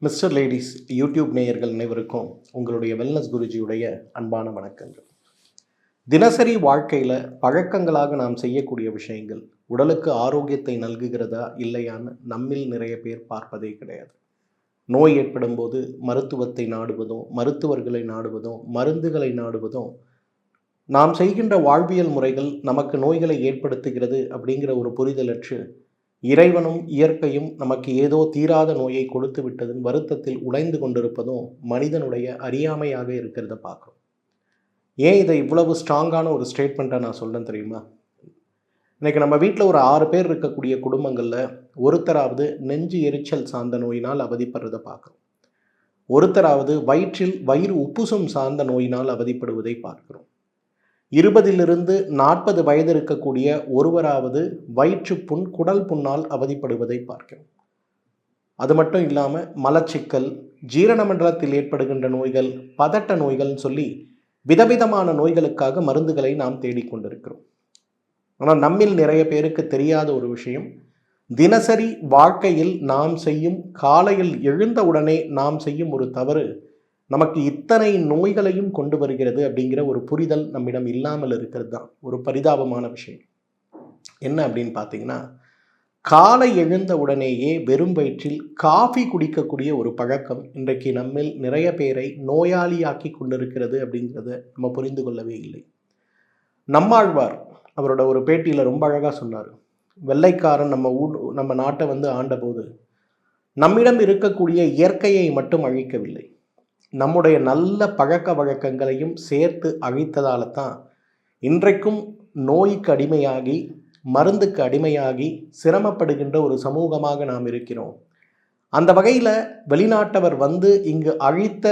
Mister ladies YouTube நேயர்கள் அனைவருக்கும் உங்களுடைய வெல்னஸ் குருஜியுடைய அன்பான வணக்கங்கள். தினசரி வாழ்க்கையில் பழக்கங்களாக நாம் செய்யக்கூடிய விஷயங்கள் உடலுக்கு ஆரோக்கியத்தை நல்குகிறதா இல்லையான்னு நம்மில் நிறைய பேர் பார்ப்பதே கிடையாது. நோய் ஏற்படும் போது மருத்துவத்தை நாடுவதும் மருத்துவர்களை நாடுவதும் மருந்துகளை நாடுவதும் நாம் செய்கின்ற வாழ்வியல் முறைகள் நமக்கு நோய்களை ஏற்படுத்துகிறது அப்படிங்கிற ஒரு புரிதலற்று இறைவனும் இயற்கையும் நமக்கு ஏதோ தீராத நோயை கொடுத்து விட்டதன் வருத்தத்தில் உடைந்து கொண்டிருப்பதும் மனிதனுடைய அறியாமையாக இருக்கிறத பார்க்குறோம். ஏன் இதை இவ்வளவு ஸ்ட்ராங்கான ஒரு ஸ்டேட்மெண்ட்டாக நான் சொல்கிறேன் தெரியுமா? இன்றைக்கி நம்ம வீட்டில் ஒரு 6 பேர் இருக்கக்கூடிய குடும்பங்களில் ஒருத்தராவது நெஞ்சு எரிச்சல் சார்ந்த நோயினால் அவதிப்படுறதை பார்க்குறோம். ஒருத்தராவது வயிறு உப்புசம் சார்ந்த நோயினால் அவதிப்படுவதை பார்க்கிறோம். 20லிருந்து 40 வயது இருக்கக்கூடிய ஒருவராவது வயிற்றுப்புண் குடல் புண்ணால் அவதிப்படுவதை பார்க்கிறோம். அது மட்டும் இல்லாமல் மலச்சிக்கல், ஜீரண மண்டலத்தில் ஏற்படுகின்ற நோய்கள், பதட்ட நோய்கள்னு சொல்லி விதவிதமான நோய்களுக்காக மருந்துகளை நாம் தேடிக்கொண்டிருக்கிறோம். ஆனால் நம்மில் நிறைய பேருக்கு தெரியாத ஒரு விஷயம், தினசரி வாழ்க்கையில் நாம் செய்யும் காலையில் எழுந்தவுடனே நாம் செய்யும் ஒரு தவறு நமக்கு இத்தனை நோய்களையும் கொண்டு வருகிறது அப்படிங்கிற ஒரு புரிதல் நம்மிடம் இல்லாமல் இருக்கிறது தான் ஒரு பரிதாபமான விஷயம். என்ன அப்படின்னு பார்த்தீங்கன்னா, காலை எழுந்த உடனேயே வெறும் வயிற்றில் காஃபி குடிக்கக்கூடிய ஒரு பழக்கம் இன்றைக்கு நம்மில் நிறைய பேரை நோயாளியாக்கி கொண்டிருக்கிறது அப்படிங்கிறத நம்ம புரிந்து கொள்ளவே இல்லை. நம்மாழ்வார் அவரோட ஒரு பேட்டியில் ரொம்ப அழகாக சொன்னார். வெள்ளைக்காரன் நம்ம நாட்டை ஆண்டபோது நம்மிடம் இருக்கக்கூடிய இயற்கையை மட்டும் அழிக்கவில்லை, நம்முடைய நல்ல பழக்க வழக்கங்களையும் சேர்த்து அழித்ததால தான் இன்றைக்கும் நோய்க்கு அடிமையாகி மருந்துக்கு அடிமையாகி சிரமப்படுகின்ற ஒரு சமூகமாக நாம் இருக்கிறோம். அந்த வகையில் வெளிநாட்டவர் இங்கு அழித்த,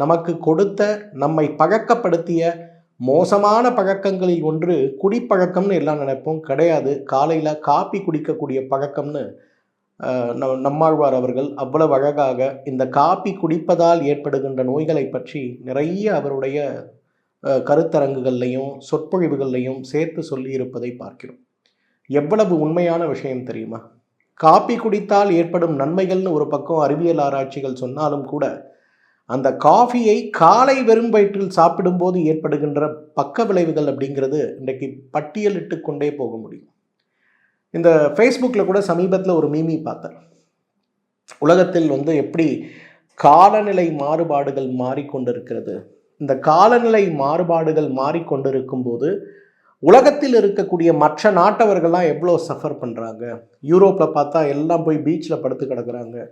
நமக்கு கொடுத்த, நம்மை பழக்கப்படுத்திய மோசமான பழக்கங்களில் ஒன்று குடிப்பழக்கம்னு எல்லாம் நினைப்போம். கிடையாது. காலையில் காப்பி குடிக்கக்கூடிய பழக்கம்னு நம்மாழ்வார் அவர்கள் அவ்வளவு அழகாக இந்த காப்பி குடிப்பதால் ஏற்படுகின்ற நோய்களை பற்றி நிறைய அவருடைய கருத்தரங்குகள்லையும் சொற்பொழிவுகள்லையும் சேர்த்து சொல்லி இருப்பதை பார்க்கிறோம். எவ்வளவு உண்மையான விஷயம் தெரியுமா? காப்பி குடித்தால் ஏற்படும் நன்மைகள்னு ஒரு பக்கம் அறிவியல் ஆராய்ச்சிகள் சொன்னாலும் கூட அந்த காஃபியை காலை வெறும் வயிற்றில் சாப்பிடும்போது ஏற்படுகின்ற பக்க விளைவுகள் அப்படிங்கிறது இன்றைக்கு பட்டியலிட்டு கொண்டே போக முடியும். இந்த ஃபேஸ்புக்கில் கூட சமீபத்தில் ஒரு மீமி பார்த்தேன். உலகத்தில் எப்படி காலநிலை மாறுபாடுகள் மாறிக்கொண்டிருக்கிறது. இந்த காலநிலை மாறுபாடுகள் மாறிக்கொண்டிருக்கும் போது உலகத்தில் இருக்கக்கூடிய மற்ற நாட்டவர்கள்லாம் எவ்வளோ சஃபர் பண்ணுறாங்க. யூரோப்பில் பார்த்தா எல்லாம் போய் பீச்சில் படுத்து கிடக்குறாங்க,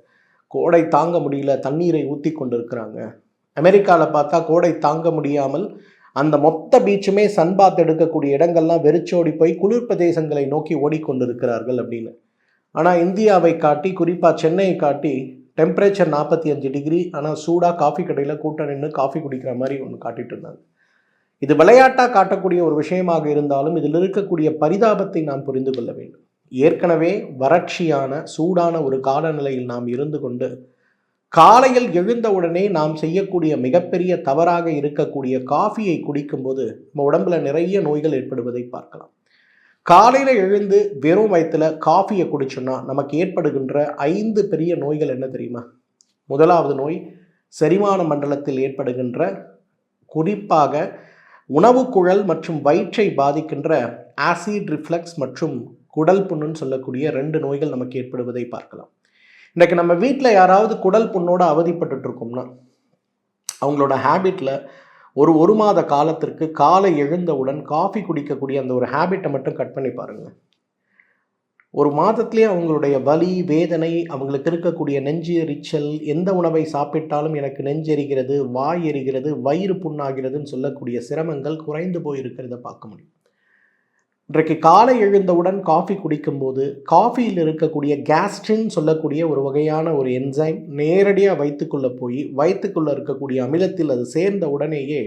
கோடை தாங்க முடியல, தண்ணீரை ஊற்றி கொண்டு இருக்கிறாங்க. அமெரிக்காவில் பார்த்தா கோடை தாங்க முடியாமல் அந்த மொத்த பீச்சுமே சன்பாத் எடுக்கக்கூடிய இடங்கள்லாம் வெறிச்சோடி போய் குளிர் பிரதேசங்களை நோக்கி ஓடிக்கொண்டிருக்கிறார்கள் அப்படின்னு. ஆனால் இந்தியாவை காட்டி, குறிப்பாக சென்னையை காட்டி டெம்பரேச்சர் 45 டிகிரி, ஆனால் சூடாக காஃபி கடையில் கூட்டம் நின்று காஃபி குடிக்கிற மாதிரி ஒன்று காட்டிட்டு இருந்தாங்க. இது விளையாட்டாக காட்டக்கூடிய ஒரு விஷயமாக இருந்தாலும் இதில் இருக்கக்கூடிய பரிதாபத்தை நாம் புரிந்து கொள்ள வேண்டும். ஏற்கனவே வறட்சியான சூடான ஒரு காலநிலையில் நாம் இருந்து கொண்டு காலையில் எழுந்தவுடனே நாம் செய்யக்கூடிய மிகப்பெரிய தவறாக இருக்கக்கூடிய காஃபியை குடிக்கும்போது நம்ம உடம்புல நிறைய நோய்கள் ஏற்படுவதை பார்க்கலாம். காலையில் எழுந்து வெறும் வயிற்றுல காஃபியை குடிச்சோன்னா நமக்கு ஏற்படுகின்ற 5 பெரிய நோய்கள் என்ன தெரியுமா? முதலாவது நோய் செரிமான மண்டலத்தில் ஏற்படுகின்ற, குறிப்பாக உணவு குழல் மற்றும் வயிற்றை பாதிக்கின்ற ஆசிட் ரிஃப்ளக்ஸ் மற்றும் குடல் புண்ணுன்னு சொல்லக்கூடிய 2 நோய்கள் நமக்கு ஏற்படுவதை பார்க்கலாம். இன்றைக்கு நம்ம வீட்டில் யாராவது குடல் புண்ணோடு அவதிப்பட்டு இருக்கோம்னா அவங்களோட ஹேபிட்டில் ஒரு மாத காலத்திற்கு காலை எழுந்தவுடன் காஃபி குடிக்கக்கூடிய அந்த ஒரு ஹேபிட்டை மட்டும் கட் பண்ணி பாருங்கள். ஒரு மாதத்துலேயே அவங்களுடைய வலி, வேதனை, அவங்களுக்கு இருக்கக்கூடிய நெஞ்சு எரிச்சல், எந்த உணவை சாப்பிட்டாலும் எனக்கு நெஞ்செரிகிறது, வாய் எரிகிறது, வயிறு புண்ணாகிறதுன்னு சொல்லக்கூடிய சிரமங்கள் குறைந்து போயிருக்கிறத பார்க்க முடியும். இன்றைக்கு காலை எழுந்தவுடன் காஃபி குடிக்கும்போது காஃபியில் இருக்கக்கூடிய கேஸ்ட்ரின் சொல்லக்கூடிய ஒரு வகையான ஒரு என்சைம் நேரடியாக வயிற்றுக்குள்ளே போய் வயிற்றுக்குள்ளே இருக்கக்கூடிய அமிலத்தில் அது சேர்ந்த உடனேயே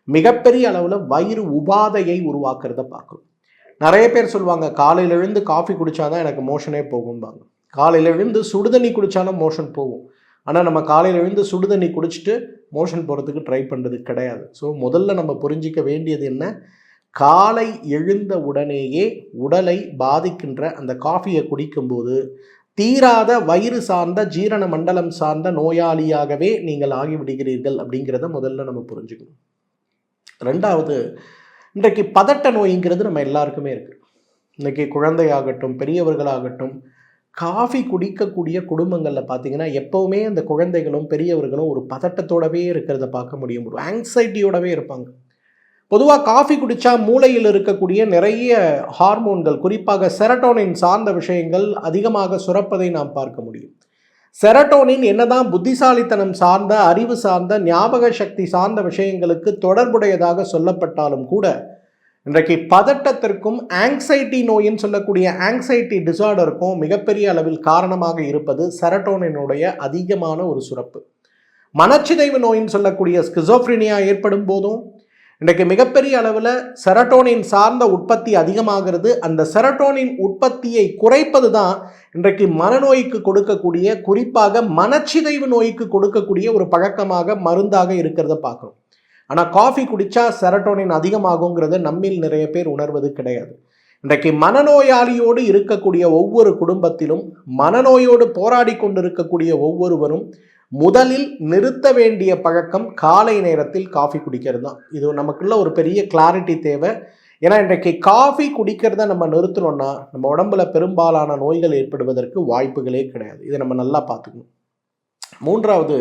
மிகப்பெரிய அளவில் வயிறு உபாதையை உருவாக்குறத பார்க்கணும். நிறைய பேர் சொல்லுவாங்க, காலையில் எழுந்து காஃபி குடித்தாதான் எனக்கு மோஷனே போகும்பாங்க. காலையில் எழுந்து சுடுதண்ணி குடித்தாலும் மோஷன் போகும். ஆனால் நம்ம காலையில் எழுந்து சுடுதண்ணி குடிச்சிட்டு மோஷன் போகிறதுக்கு ட்ரை பண்ணுறது கிடையாது. ஸோ முதல்ல நம்ம புரிஞ்சிக்க வேண்டியது என்ன? காலை எழுந்த உடனேயே உடலை பாதிக்கின்ற அந்த காஃபியை குடிக்கும்போது தீராத வயிறு சார்ந்த ஜீரண மண்டலம் சார்ந்த நோயாளியாகவே நீங்கள் ஆகிவிடுகிறீர்கள் அப்படிங்கிறத முதல்ல நம்ம புரிஞ்சுக்கணும். ரெண்டாவது, இன்றைக்கு பதட்ட நோய்ங்கிறது நம்ம எல்லாருக்குமே இருக்குது. இன்றைக்கி குழந்தையாகட்டும் பெரியவர்களாகட்டும் காஃபி குடிக்கக்கூடிய குடும்பங்களில் பார்த்தீங்கன்னா எப்போவுமே அந்த குழந்தைகளும் பெரியவர்களும் ஒரு பதட்டத்தோடவே இருக்கிறத பார்க்க முடியும், ஒரு ஆங்ஸைட்டியோடவே இருப்பாங்க. பொதுவாக காஃபி குடித்தா மூளையில் இருக்கக்கூடிய நிறைய ஹார்மோன்கள், குறிப்பாக செரட்டோனின் சார்ந்த விஷயங்கள் அதிகமாக சுரப்பதை நாம் பார்க்க முடியும். செரட்டோனின் என்னதான் புத்திசாலித்தனம் சார்ந்த, அறிவு சார்ந்த, ஞாபக சக்தி சார்ந்த விஷயங்களுக்கு தொடர்புடையதாக சொல்லப்பட்டாலும் கூட இன்றைக்கு பதட்டத்திற்கும் ஆங்ஸைட்டி நோயின்னு சொல்லக்கூடிய ஆங்ஸைட்டி டிசார்டருக்கும் மிகப்பெரிய அளவில் காரணமாக இருப்பது செரட்டோனினுடைய அதிகமான ஒரு சுரப்பு. மனச்சிதைவு நோயின்னு சொல்லக்கூடிய ஸ்கிசோஃப்ரினியா ஏற்படும் போதும் இன்றைக்கு மிகப்பெரிய அளவில் செரட்டோனின் சார்ந்த உற்பத்தி அதிகமாகிறது. அந்த செரட்டோனின் உற்பத்தியை குறைப்பது தான் இன்றைக்கு மனநோய்க்கு கொடுக்கக்கூடிய, குறிப்பாக மனச்சிதைவு நோய்க்கு கொடுக்கக்கூடிய ஒரு பழக்கமாக மருந்தாக இருக்கிறத பார்க்குறோம். ஆனால் காஃபி குடித்தா செரட்டோனின் அதிகமாகுங்கிறத நம்மில் நிறைய பேர் உணர்வது கிடையாது. இன்றைக்கு மனநோயாளியோடு இருக்கக்கூடிய ஒவ்வொரு குடும்பத்திலும், மனநோயோடு போராடி கொண்டிருக்கக்கூடிய ஒவ்வொருவரும் முதலில் நிறுத்த வேண்டிய பழக்கம் காலை நேரத்தில் காஃபி குடிக்கிறது தான். இது நமக்குள்ள ஒரு பெரிய கிளாரிட்டி தேவை. ஏன்னா இன்றைக்கு காஃபி குடிக்கிறத நம்ம நிறுத்தணும்னா நம்ம உடம்புல பெரும்பாலான நோய்கள் ஏற்படுவதற்கு வாய்ப்புகளே கிடையாது. இதை நம்ம நல்லா பார்த்துக்கணும். மூன்றாவது,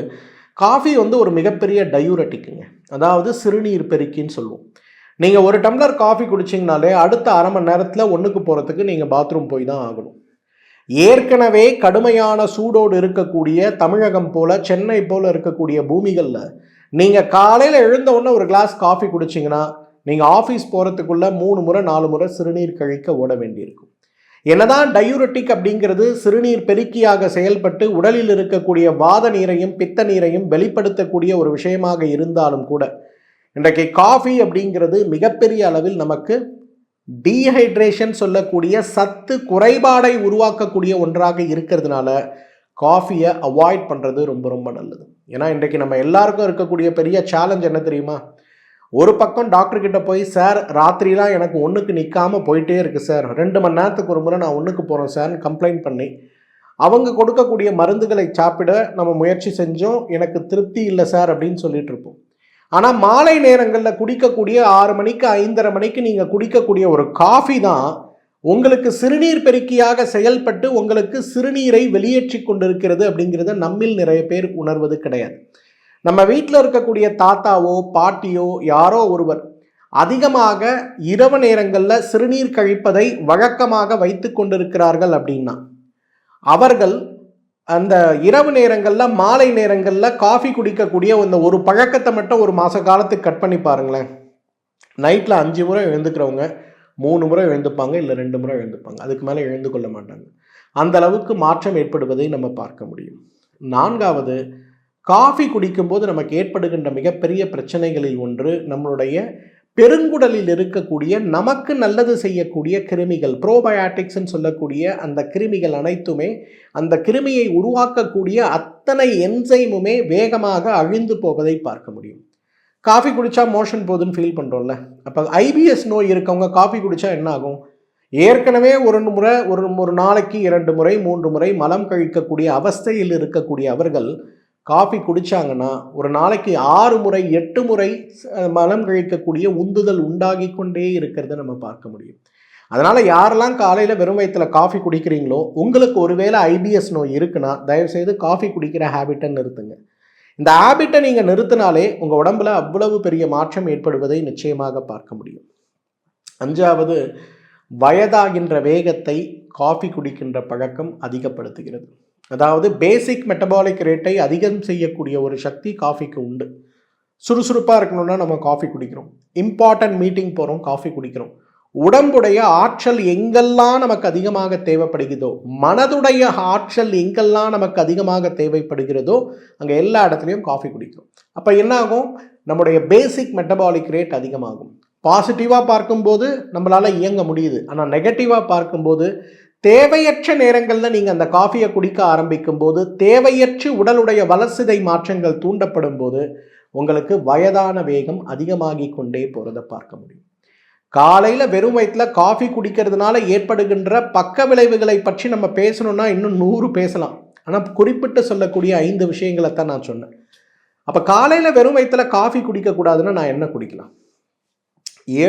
காஃபி ஒரு மிகப்பெரிய டயூரட்டிக்குங்க, அதாவது சிறுநீர் பெருக்கின்னு சொல்லுவோம். நீங்கள் ஒரு டம்ளர் காஃபி குடிச்சிங்கனாலே அடுத்த அரை மணி நேரத்தில் ஒன்றுக்கு போகிறதுக்கு நீங்கள் பாத்ரூம் போய் தான் ஆகணும். ஏற்கனவே கடுமையான சூடோடு இருக்கக்கூடிய தமிழகம் போல, சென்னை போல இருக்கக்கூடிய பூமிகளில் நீங்கள் காலையில் எழுந்த உடனே ஒரு கிளாஸ் காஃபி குடிச்சிங்கன்னா நீங்கள் ஆஃபீஸ் போகிறதுக்குள்ள 3 முறை 4 முறை சிறுநீர் கழிக்க ஓட வேண்டியிருக்கும். என்னதான் டயூரட்டிக் அப்படிங்கிறது சிறுநீர் பெருக்கியாக செயல்பட்டு உடலில் இருக்கக்கூடிய வாத நீரையும் பித்த நீரையும் வெளிப்படுத்தக்கூடிய ஒரு விஷயமாக இருந்தாலும் கூட இன்றைக்கு காஃபி அப்படிங்கிறது மிகப்பெரிய அளவில் நமக்கு டீஹைட்ரேஷன் சொல்லக்கூடிய சத்து குறைபாடை உருவாக்கக்கூடிய ஒன்றாக இருக்கிறதுனால காஃபியை அவாய்ட் பண்ணுறது ரொம்ப ரொம்ப நல்லது. ஏன்னா இன்றைக்கு நம்ம எல்லாருக்கும் இருக்கக்கூடிய பெரிய சேலஞ்ச் என்ன தெரியுமா? ஒரு பக்கம் டாக்டர்கிட்ட போய், சார் ராத்திரிலாம் எனக்கு ஒன்றுக்கு நிற்காமல் போயிட்டே இருக்குது சார், 2 மணி நேரத்துக்கு ஒரு முறை நான் ஒன்றுக்கு போகிறேன் சார்னு கம்ப்ளைண்ட் பண்ணி அவங்க கொடுக்கக்கூடிய மருந்துகளை சாப்பிட நம்ம முயற்சி செஞ்சோம், எனக்கு திருப்தி இல்லை சார் அப்படின்னு சொல்லிட்டு இருப்போம். ஆனால் மாலை நேரங்களில் குடிக்கக்கூடிய 6 மணிக்கு 5:30 மணிக்கு நீங்கள் குடிக்கக்கூடிய ஒரு காஃபி தான் உங்களுக்கு சிறுநீர் பெருக்கியாக செயல்பட்டு உங்களுக்கு சிறுநீரை வெளியேற்றி கொண்டிருக்கிறது அப்படிங்கிறத நம்மில் நிறைய பேர் உணர்வது கிடையாது. நம்ம வீட்டில் இருக்கக்கூடிய தாத்தாவோ பாட்டியோ யாரோ ஒருவர் அதிகமாக இரவு நேரங்களில் சிறுநீர் கழிப்பதை வழக்கமாக வைத்து கொண்டிருக்கிறார்கள் அப்படின்னா அவர்கள் அந்த இரவு நேரங்களில் மாலை நேரங்களில் காஃபி குடிக்கக்கூடிய இந்த ஒரு பழக்கத்தை மட்டும் ஒரு மாத காலத்துக்கு கட் பண்ணி பாருங்களேன். நைட்டில் 5 முறை எழுந்துக்கிறவங்க 3 முறை எழுந்துப்பாங்க, இல்லை 2 முறை எழுந்துப்பாங்க, அதுக்கு மேலே எழுந்து கொள்ள மாட்டாங்க. அந்த அளவுக்கு மாற்றம் ஏற்படுவதை நம்ம பார்க்க முடியும். 4வது, காஃபி குடிக்கும்போது நமக்கு ஏற்படுகின்ற மிகப்பெரிய பிரச்சனைகளில் ஒன்று நம்மளுடைய பெருங்குடலில் இருக்கக்கூடிய நமக்கு நல்லது செய்யக்கூடிய கிருமிகள், ப்ரோபயாட்டிக்ஸ்ன்னு சொல்லக்கூடிய அந்த கிருமிகள் அனைத்துமே, அந்த கிருமியை உருவாக்கக்கூடிய அத்தனை என்சைமுமே வேகமாக அழிந்து போவதை பார்க்க முடியும். காஃபி குடித்தா மோஷன் போகுதுன்னு ஃபீல் பண்ணுறோம்ல, அப்போ ஐபிஎஸ் நோய் இருக்கவங்க காஃபி குடித்தா என்ன ஆகும்? ஏற்கனவே ஒரு முறை ஒரு நாளைக்கு 2 முறை 3 முறை மலம் கழிக்கக்கூடிய அவஸ்தையில் இருக்கக்கூடிய அவர்கள் காஃபி குடித்தாங்கன்னா ஒரு நாளைக்கு 6 முறை 8 முறை மலம் கழிக்கக்கூடிய உந்துதல் உண்டாகி கொண்டே இருக்கிறத நம்ம பார்க்க முடியும். அதனால் யாரெல்லாம் காலையில் வெறும் வயிற்றில் காஃபி குடிக்கிறீங்களோ, உங்களுக்கு ஒருவேளை ஐபிஎஸ் நோய் இருக்குன்னா தயவுசெய்து காஃபி குடிக்கிற ஹேபிட்டை நிறுத்துங்க. இந்த ஹேபிட்டை நீங்கள் நிறுத்தினாலே உங்கள் உடம்புல அவ்வளவு பெரிய மாற்றம் ஏற்படுவதை நிச்சயமாக பார்க்க முடியும். 5வது, வயதாகின்ற வேகத்தை காஃபி குடிக்கின்ற பழக்கம் அதிகப்படுத்துகிறது. அதாவது பேசிக் மெட்டபாலிக் ரேட்டை அதிகம் செய்யக்கூடிய ஒரு சக்தி காஃபிக்கு உண்டு. சுறுசுறுப்பாக இருக்கணும்னா நம்ம காஃபி குடிக்கிறோம், இம்பார்ட்டன்ட் மீட்டிங் போகிறோம் காஃபி குடிக்கிறோம். உடம்புடைய ஆற்றல் எங்கெல்லாம் நமக்கு அதிகமாக தேவைப்படுகிறதோ, மனதுடைய ஆற்றல் எங்கெல்லாம் நமக்கு அதிகமாக தேவைப்படுகிறதோ அங்கே எல்லா இடத்துலையும் காஃபி குடிக்கிறோம். அப்போ என்ன ஆகும்? நம்முடைய பேசிக் மெட்டபாலிக் ரேட் அதிகமாகும். பாசிட்டிவாக பார்க்கும்போது நம்மளால் இயங்க முடியுது, ஆனால் நெகட்டிவாக பார்க்கும்போது தேவையற்ற நேரங்களில் நீங்கள் அந்த காஃபியை குடிக்க ஆரம்பிக்கும் போது, தேவையற்ற உடலுடைய வளர்சிதை மாற்றங்கள் தூண்டப்படும் போது உங்களுக்கு வயதான வேகம் அதிகமாகி கொண்டே போகிறத பார்க்க முடியும். காலையில் வெறும் வயிற்றில் காஃபி குடிக்கிறதுனால ஏற்படுகின்ற பக்க விளைவுகளை பற்றி நம்ம பேசணும்னா இன்னும் 100 பேசலாம். ஆனால் குறிப்பிட்டு சொல்லக்கூடிய 5 விஷயங்களை தான் நான் சொன்னேன். அப்போ காலையில் வெறும் வயிற்றில் காஃபி குடிக்கக்கூடாதுன்னா நான் என்ன குடிக்கலாம்?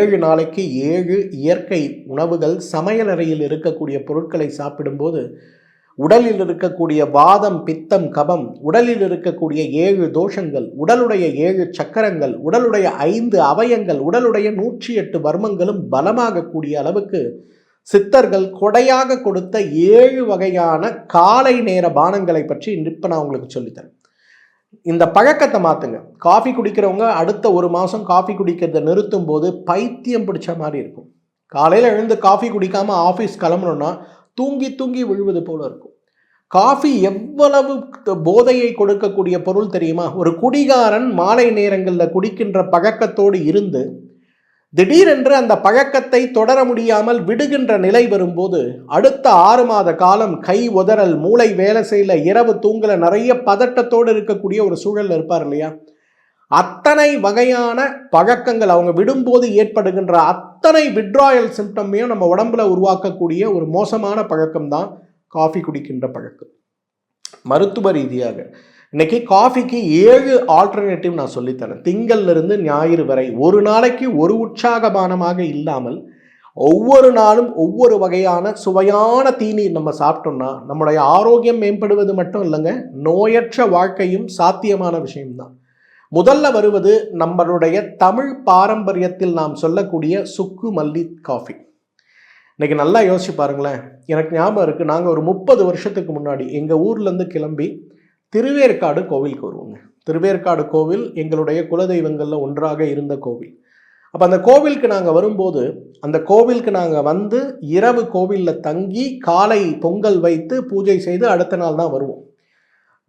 7 நாளைக்கு 7 இயற்கை உணவுகள் சமையல் அறையில் இருக்கக்கூடிய பொருட்களை சாப்பிடும்போது உடலில் இருக்கக்கூடிய வாதம், பித்தம், கபம், உடலில் இருக்கக்கூடிய 7 தோஷங்கள், உடலுடைய 7 சக்கரங்கள், உடலுடைய 5 அவயங்கள், உடலுடைய 108 வர்மங்களும் பலமாகக்கூடிய அளவுக்கு சித்தர்கள் கொடையாக கொடுத்த 7 வகையான காலை நேர பானங்களை பற்றி இப்போ நான் உங்களுக்கு சொல்லித்தரேன். இந்த பழக்கத்தை மாற்றுங்க. காஃபி குடிக்கிறவங்க அடுத்த 1 மாதம் காஃபி குடிக்கிறத நிறுத்தும் போது பைத்தியம் பிடிச்ச மாதிரி இருக்கும். காலையில் எழுந்து காஃபி குடிக்காமல் ஆஃபீஸ் கிளம்பணுன்னா தூங்கி தூங்கி விழுவது போல இருக்கும். காஃபி எவ்வளவு போதையை கொடுக்கக்கூடிய பொருள் தெரியுமா? ஒரு குடிகாரன் மாலை நேரங்களில் குடிக்கின்ற பழக்கத்தோடு இருந்து திடீரென்று அந்த பழக்கத்தை தொடர முடியாமல் விடுகின்ற நிலை வரும்போது அடுத்த 6 மாத காலம் கை உதறல், மூளை வேலை செய்யல, இரவு தூங்கல, நிறைய பதட்டத்தோடு இருக்கக்கூடிய ஒரு சூழல் இருப்பார் இல்லையா? அத்தனை வகையான பழக்கங்கள் அவங்க விடும்போது ஏற்படுகின்ற அத்தனை விட்ராயல் சிம்டமையும் நம்ம உடம்புல உருவாக்கக்கூடிய ஒரு மோசமான பழக்கம் தான் காஃபி குடிக்கின்ற பழக்கம். மருத்துவ ரீதியாக இன்னைக்கு காஃபிக்கு 7 ஆல்டர்னேட்டிவ் நான் சொல்லித்தரேன். திங்கள்லிருந்து ஞாயிறு வரை ஒரு நாளைக்கு ஒரு உற்சாகபானமாக இல்லாமல் ஒவ்வொரு நாளும் ஒவ்வொரு வகையான சுவையான தீநீர் நம்ம சாப்பிட்டோம்னா நம்முடைய ஆரோக்கியம் மேம்படுவது மட்டும் இல்லைங்க, நோயற்ற வாழ்க்கையும் சாத்தியமான விஷயம்தான். முதல்ல வருவது நம்மளுடைய தமிழ் பாரம்பரியத்தில் நாம் சொல்லக்கூடிய சுக்கு மல்லி காஃபி. இன்றைக்கி நல்லா யோசிச்சு பாருங்களேன். எனக்கு ஞாபகம் இருக்குது, நாங்கள் ஒரு 30 வருஷத்துக்கு முன்னாடி எங்கள் ஊர்லேருந்து கிளம்பி திருவேற்காடு கோவிலுக்கு வருவோங்க. திருவேற்காடு கோவில் எங்களுடைய குலதெய்வங்களில் ஒன்றாக இருந்த கோவில். அப்போ அந்த கோவிலுக்கு நாங்கள் வரும்போது அந்த கோவிலுக்கு நாங்கள் வந்து இரவு கோவிலில் தங்கி காலை பொங்கல் வைத்து பூஜை செய்து அடுத்த நாள் தான் வருவோம்.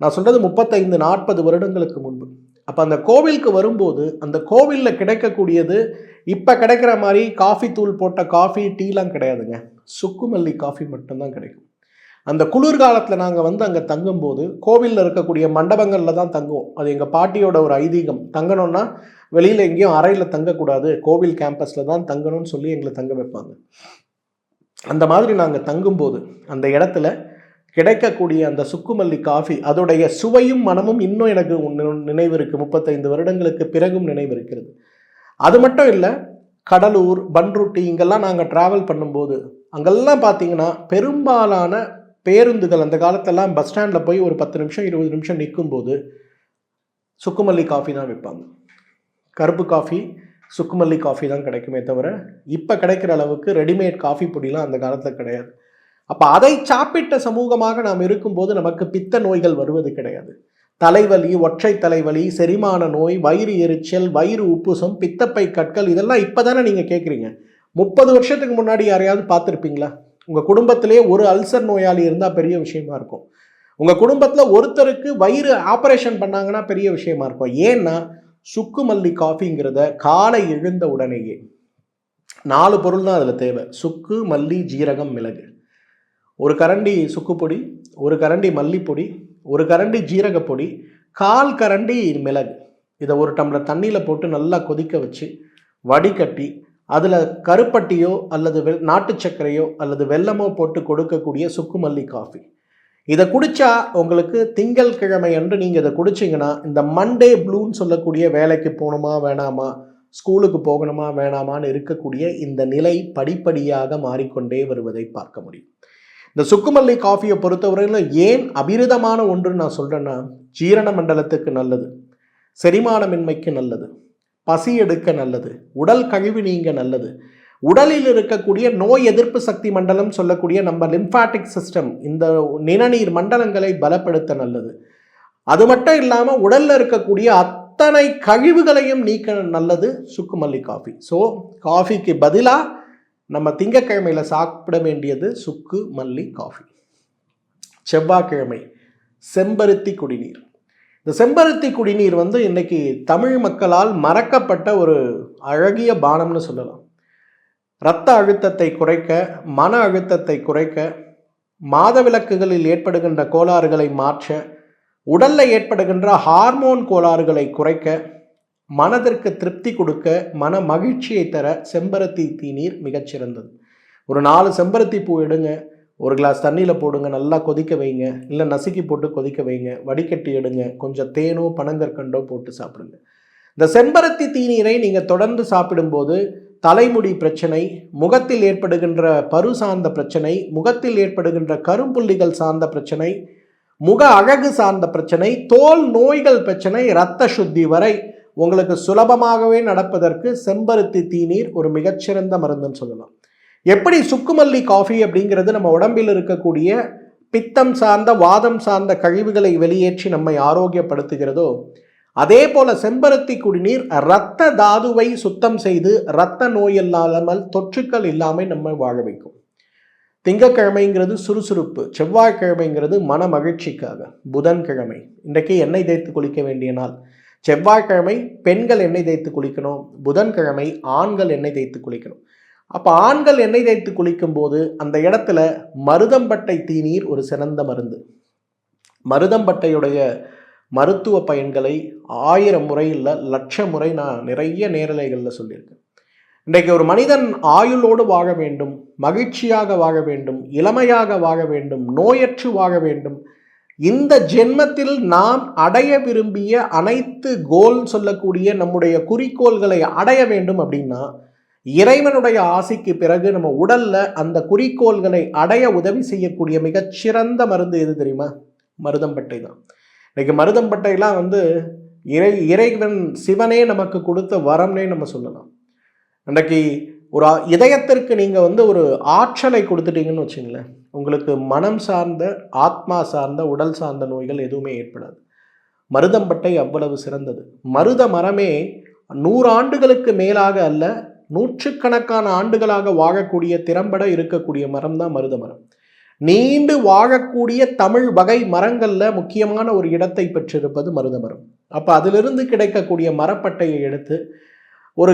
நான் சொல்கிறது 35-40 வருடங்களுக்கு முன்பு. அப்போ அந்த கோவிலுக்கு வரும்போது அந்த கோவிலில் கிடைக்கக்கூடியது இப்போ கிடைக்கிற மாதிரி காஃபி தூள் போட்ட காஃபி, டீலாம் கிடையாதுங்க. சுக்குமல்லி காஃபி மட்டும்தான் கிடைக்கும். அந்த குளிர்காலத்தில் நாங்கள் வந்து அங்கே தங்கும்போது கோவிலில் இருக்கக்கூடிய மண்டபங்களில் தான் தங்குவோம். அது எங்கள் பாட்டியோட ஒரு ஐதீகம். தங்கணும்னா வெளியில் எங்கேயும் அறையில் தங்கக்கூடாது, கோவில் கேம்பஸில் தான் தங்கணும்னு சொல்லி எங்களை தங்க வைப்பாங்க. அந்த மாதிரி நாங்கள் தங்கும்போது அந்த இடத்துல கிடைக்கக்கூடிய அந்த சுக்குமல்லி காஃபி, அதோடைய சுவையும் மனமும் இன்னும் எனக்கு நினைவு இருக்குது. 35 வருடங்களுக்கு பிறகும் நினைவு இருக்கிறது. அது மட்டும் இல்லை, கடலூர், பன்ருட்டி இங்கெல்லாம் நாங்கள் ட்ராவல் பண்ணும்போது அங்கெல்லாம் பார்த்தீங்கன்னா பெரும்பாலான பேருந்துகள் அந்த காலத்தெல்லாம் பஸ் ஸ்டாண்டில் போய் ஒரு 10 நிமிஷம் 20 நிமிஷம் நிற்கும்போது சுக்குமல்லி காஃபி தான் விற்பாங்க. கருப்பு காஃபி, சுக்குமல்லி காஃபி தான் கிடைக்குமே தவிர இப்போ கிடைக்கிற அளவுக்கு ரெடிமேட் காஃபி பொடிலாம் அந்த காலத்தில் கிடையாது. அப்போ அதை சாப்பிட்ட சமூகமாக நாம் இருக்கும்போது நமக்கு பித்த நோய்கள் வருவது கிடையாது. தலைவலி, ஒற்றை தலைவலி, செரிமான நோய், வயிறு எரிச்சல், வயிறு உப்புசம், பித்தப்பை கற்கள், இதெல்லாம் இப்போ தானே நீங்கள் கேட்குறீங்க. 30 வருஷத்துக்கு முன்னாடி யாரையாவது பார்த்துருப்பீங்களா? உங்கள் குடும்பத்திலேயே ஒரு அல்சர் நோயாளி இருந்தால் பெரிய விஷயமா இருக்கும். உங்கள் குடும்பத்தில் ஒருத்தருக்கு வயிறு ஆப்ரேஷன் பண்ணாங்கன்னா பெரிய விஷயமா இருக்கும். ஏன்னா சுக்குமல்லி காஃபிங்கிறத காலை எழுந்த உடனேயே 4 பொருள் தான் அதில் தேவை. சுக்கு, மல்லி, ஜீரகம், மிளகு. ஒரு கரண்டி சுக்குப்பொடி, ஒரு கரண்டி மல்லிப்பொடி, ஒரு கரண்டி ஜீரகப்பொடி, 1/4 கரண்டி மிளகு. இதை ஒரு டம்ளர் தண்ணியில் போட்டு நல்லா கொதிக்க வச்சு வடிகட்டி அதில் கருப்பட்டியோ அல்லது நாட்டு சர்க்கரையோ அல்லது வெல்லமோ போட்டு கொடுக்கக்கூடிய சுக்குமல்லி காஃபி. இதை குடித்தா உங்களுக்கு திங்கள் கிழமை அன்று நீங்கள் இதை குடிச்சிங்கன்னா இந்த மண்டே ப்ளூன்னு சொல்லக்கூடிய வேலைக்கு போகணுமா வேணாமா, ஸ்கூலுக்கு போகணுமா வேணாமான்னு இருக்கக்கூடிய இந்த நிலை படிப்படியாக மாறிக்கொண்டே வருவதை பார்க்க முடியும். இந்த சுக்குமல்லி காஃபியை பொறுத்தவரையில் ஏன் அபிரிதமான ஒன்றுன்னு நான் சொல்கிறேன்னா, ஜீரண மண்டலத்துக்கு நல்லது, செரிமானமின்மைக்கு நல்லது, பசி எடுக்க நல்லது, உடல் கழிவு நீங்க நல்லது, உடலில் இருக்கக்கூடிய நோய் எதிர்ப்பு சக்தி மண்டலம் சொல்லக்கூடிய நம்ம லிம்பாட்டிக் சிஸ்டம், இந்த நிணநீர் மண்டலங்களை பலப்படுத்த நல்லது. அது மட்டும் இல்லாமல் உடலில் இருக்கக்கூடிய அத்தனை கழிவுகளையும் நீக்க நல்லது சுக்குமல்லி காஃபி. ஸோ காஃபிக்கு பதிலாக நம்ம திங்கக்கிழமையில் சாப்பிட வேண்டியது சுக்கு மல்லி காஃபி. செவ்வாய்க்கிழமை செம்பருத்தி குடிநீர். இந்த செம்பருத்தி குடிநீர் வந்து இன்னைக்கு தமிழ் மக்களால் மறக்கப்பட்ட ஒரு அழகிய பானம்னு சொல்லலாம். இரத்த அழுத்தத்தை குறைக்க, மன அழுத்தத்தை குறைக்க, மாதவிலக்குகளில் ஏற்படுகின்ற கோளாறுகளை மாற்ற, உடலில் ஏற்படுகின்ற ஹார்மோன் கோளாறுகளை குறைக்க, மனதிற்கு திருப்தி கொடுக்க, மன மகிழ்ச்சியை தர செம்பருத்தி தீநீர் மிகச்சிறந்தது. ஒரு 4 செம்பருத்தி பூ எடுங்க, ஒரு கிளாஸ் தண்ணியில் போடுங்க, நல்லா கொதிக்க வைங்க, இல்லை நசுக்கி போட்டு கொதிக்க வைங்க, வடிகட்டி எடுங்க, கொஞ்சம் தேனோ பனங்கற்கண்டோ போட்டு சாப்பிடுங்க. இந்த செம்பருத்தி தீநீரை நீங்கள் தொடர்ந்து சாப்பிடும்போது தலைமுடி பிரச்சனை, முகத்தில் ஏற்படுகின்ற பரு சார்ந்த பிரச்சனை, முகத்தில் ஏற்படுகின்ற கரும்புள்ளிகள் சார்ந்த பிரச்சனை, முக அழகு சார்ந்த பிரச்சனை, தோல் நோய்கள் பிரச்சனை, இரத்த சுத்தி வரை உங்களுக்கு சுலபமாகவே நடப்பதற்கு செம்பருத்தி தீநீர் ஒரு மிகச்சிறந்த மருந்துன்னு சொல்லலாம். எப்படி சுக்குமல்லி காஃபி அப்படிங்கிறது நம்ம உடம்பில் இருக்கக்கூடிய பித்தம் சார்ந்த வாதம் சார்ந்த கழிவுகளை வெளியேற்றி நம்மை ஆரோக்கியப்படுத்துகிறதோ, அதே போல செம்பருத்தி குடிநீர் இரத்த தாதுவை சுத்தம் செய்து இரத்த நோய் இல்லாமல் தொற்றுக்கள் இல்லாமல் நம்ம வாழ வைக்கும். திங்கக்கிழமைங்கிறது சுறுசுறுப்பு, செவ்வாய்க்கிழமைங்கிறது மன மகிழ்ச்சிக்காக, புதன்கிழமை இன்றைக்கு எண்ணெய் தேய்த்து குளிக்க வேண்டிய நாள். செவ்வாய்க்கிழமை பெண்கள் எண்ணெய் தேய்த்து குளிக்கணும், புதன்கிழமை ஆண்கள் எண்ணெய் தேய்த்து குளிக்கணும். அப்போ ஆண்கள் எண்ணெய் தேய்த்து குளிக்கும் போது அந்த இடத்துல மருதம்பட்டை தீநீர் ஒரு சிறந்த மருந்து. மருதம்பட்டையுடைய மருத்துவ பயன்களை 1000 முறை இல்லை 1,00,000 முறை நான் நிறைய நேரலைகளில் சொல்லியிருக்கேன். இன்றைக்கு ஒரு மனிதன் ஆயுளோடு வாழ வேண்டும், மகிழ்ச்சியாக வாழ வேண்டும், இளமையாக வாழ வேண்டும், நோயற்று வாழ வேண்டும், இந்த ஜென்மத்தில் நாம் அடைய விரும்பிய அனைத்து கோல் சொல்லக்கூடிய நம்முடைய குறிக்கோள்களை அடைய வேண்டும் அப்படின்னா, இறைவனுடைய ஆசைக்கு பிறகு நம்ம உடல்ல அந்த குறிக்கோள்களை அடைய உதவி செய்யக்கூடிய மிகச்சிறந்த மருந்து எது தெரியுமா? மருதம்பட்டை தான். இன்னைக்கு மருதம்பட்டைலாம் இறைவன் சிவனே நமக்கு கொடுத்த வரம்னே நம்ம சொல்லலாம். அன்றைக்கு ஒரு இதயத்திற்கு நீங்கள் ஒரு ஆற்றலை கொடுத்துட்டீங்கன்னு வச்சுங்களேன், உங்களுக்கு மனம் சார்ந்த ஆத்மா சார்ந்த உடல் சார்ந்த நோய்கள் எதுவுமே ஏற்படாது. மருதம்பட்டை அவ்வளவு சிறந்தது. மருத மரமே 100 ஆண்டுகளுக்கு மேலாக அல்ல, 100கணக்கான ஆண்டுகளாக வாழக்கூடிய திறம்பட இருக்கக்கூடிய மரம் தான் மருத மரம். நீண்டு வாழக்கூடிய தமிழ் வகை மரங்களில் முக்கியமான ஒரு இடத்தை பெற்றிருப்பது மருத மரம். அப்போ அதிலிருந்து கிடைக்கக்கூடிய மரப்பட்டையை எடுத்து ஒரு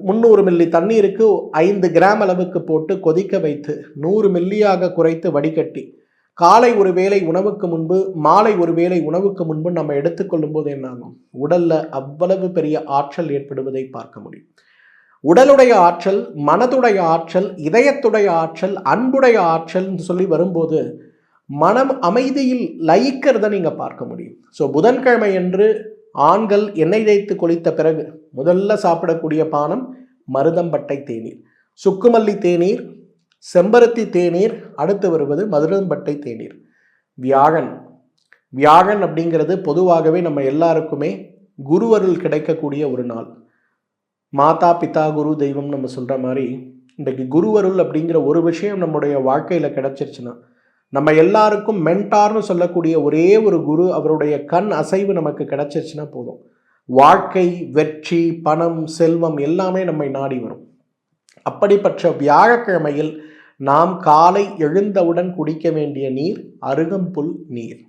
300 மில்லி தண்ணீருக்கு 5 கிராம் அளவுக்கு போட்டு கொதிக்க வைத்து 100 மில்லியாக குறைத்து வடிகட்டி காலை ஒரு வேளை உணவுக்கு முன்பு, மாலை ஒரு வேளை உணவுக்கு முன்பு நம்ம எடுத்துக்கொள்ளும் போது என்னாகும்? உடல்ல அவ்வளவு பெரிய ஆற்றல் ஏற்படுவதை பார்க்க முடியும். உடலுடைய ஆற்றல், மனதுடைய ஆற்றல், இதயத்துடைய ஆற்றல், அன்புடைய ஆற்றல் சொல்லி வரும்போது மனம் அமைதியில் லயிக்கிறத நீங்கள் பார்க்க முடியும். ஸோ புதன்கிழமை என்று ஆண்கள் எண்ணெய் தேய்த்து குளித்த பிறகு முதல்ல சாப்பிடக்கூடிய பானம் மருதம்பட்டை தேநீர், சுக்குமல்லி தேநீர், செம்பருத்தி தேநீர், அடுத்து வருவது மருதம்பட்டை தேநீர். வியாழன் அப்படிங்கிறது பொதுவாகவே நம்ம எல்லாருக்குமே குருவருள் கிடைக்கக்கூடிய ஒரு நாள். மாதா பிதா குரு தெய்வம் நம்ம சொல்கிற மாதிரி இன்றைக்கு குருவருள் அப்படிங்கிற ஒரு விஷயம் நம்முடைய வாழ்க்கையில் கிடைச்சிருச்சுன்னா, நம்ம எல்லாருக்கும் மென்டார்னு சொல்லக்கூடிய ஒரே ஒரு குரு, அவருடைய கண் அசைவு நமக்கு கிடைச்சிருச்சுன்னா போதும், வாழ்க்கை, வெற்றி, பணம், செல்வம் எல்லாமே நம்மை நாடி வரும். அப்படிப்பட்ட வியாழக்கிழமையில் நாம் காலை எழுந்தவுடன் குடிக்க வேண்டிய நீர் அருகம்புல் நீர்.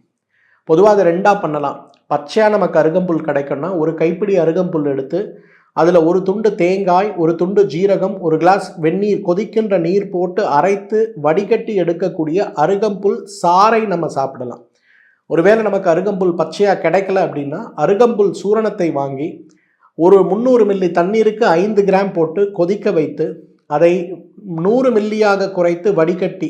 பொதுவாக அதை 2ஆக பண்ணலாம். பச்சையாக நமக்கு அருகம்புல் கிடைக்கும்னா ஒரு கைப்பிடி அருகம்புல் எடுத்து அதில் ஒரு துண்டு தேங்காய், ஒரு துண்டு ஜீரகம், ஒரு கிளாஸ் வெந்நீர், கொதிக்கின்ற நீர் போட்டு அரைத்து வடிகட்டி எடுக்கக்கூடிய அருகம்புல் சாறை நம்ம சாப்பிடலாம். ஒருவேளை நமக்கு அருகம்புல் பச்சையாக கிடைக்கல அப்படின்னா அருகம்புல் சூரணத்தை வாங்கி ஒரு 300 மில்லி தண்ணீருக்கு 5 கிராம் போட்டு கொதிக்க வைத்து அதை 100 மில்லியாக குறைத்து வடிகட்டி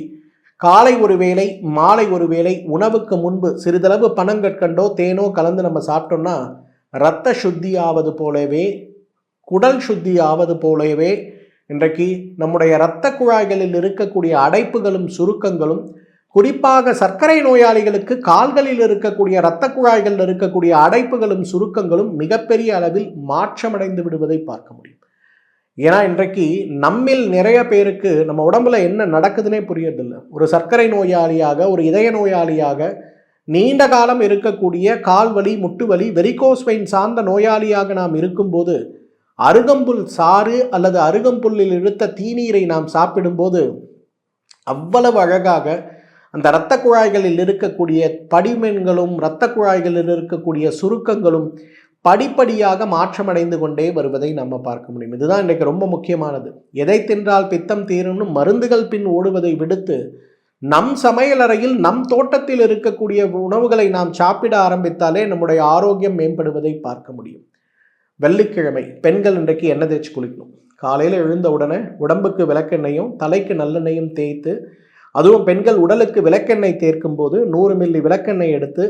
காலை ஒரு வேளை, மாலை ஒரு வேளை உணவுக்கு முன்பு சிறிதளவு பனங்கற்கண்டோ தேனோ கலந்து நம்ம சாப்பிட்டோம்னா இரத்த சுத்தி ஆவது போலவே, குடல் சுத்தி ஆவது போலவே இன்றைக்கு நம்முடைய இரத்த குழாய்களில் இருக்கக்கூடிய அடைப்புகளும் சுருக்கங்களும், குறிப்பாக சர்க்கரை நோயாளிகளுக்கு கால்களில் இருக்கக்கூடிய இரத்த குழாய்களில் இருக்கக்கூடிய அடைப்புகளும் சுருக்கங்களும் மிகப்பெரிய அளவில் மாற்றமடைந்து விடுவதை பார்க்க முடியும். ஏன்னா இன்றைக்கு நம்மில் நிறைய பேருக்கு நம்ம உடம்புல என்ன நடக்குதுன்னே புரியறதில்லை. ஒரு சர்க்கரை நோயாளியாக, ஒரு இதய நோயாளியாக, நீண்ட காலம் இருக்கக்கூடிய கால்வலி, முட்டுவலி, வெரிகோஸ் வெயின் சார்ந்த நோயாளியாக நாம் இருக்கும்போது அருகம்புல் சாறு அல்லது அருகம்புல்லில் எடுத்த தீநீரை நாம் சாப்பிடும்போது அவ்வளவு அழகாக அந்த இரத்த குழாய்களில் இருக்கக்கூடிய படிமென்களும் இரத்த குழாய்களில் இருக்கக்கூடிய சுருக்கங்களும் படிப்படியாக மாற்றமடைந்து கொண்டே வருவதை நம்ம பார்க்க முடியும். இதுதான் இன்றைக்கு ரொம்ப முக்கியமானது. எதை தின்றால் பித்தம் தீரும்னு மருந்துகள் பின் ஓடுவதை விடுத்து நம் சமையலறையில் நம் தோட்டத்தில் இருக்கக்கூடிய உணவுகளை நாம் சாப்பிட ஆரம்பித்தாலே நம்முடைய ஆரோக்கியம் மேம்படுவதை பார்க்க முடியும். வெள்ளிக்கிழமை பெண்கள் இன்றைக்கு எண்ணெய் தேய்ச்சி குளிக்கணும். காலையில் எழுந்த உடனே உடம்புக்கு விளக்கெண்ணெயும் தலைக்கு நல்லெண்ணெயும் தேய்த்து, அதுவும் பெண்கள் உடலுக்கு விளக்கெண்ணெய் தேய்க்கும் போது 100 மில்லி விளக்கெண்ணெய் எடுத்து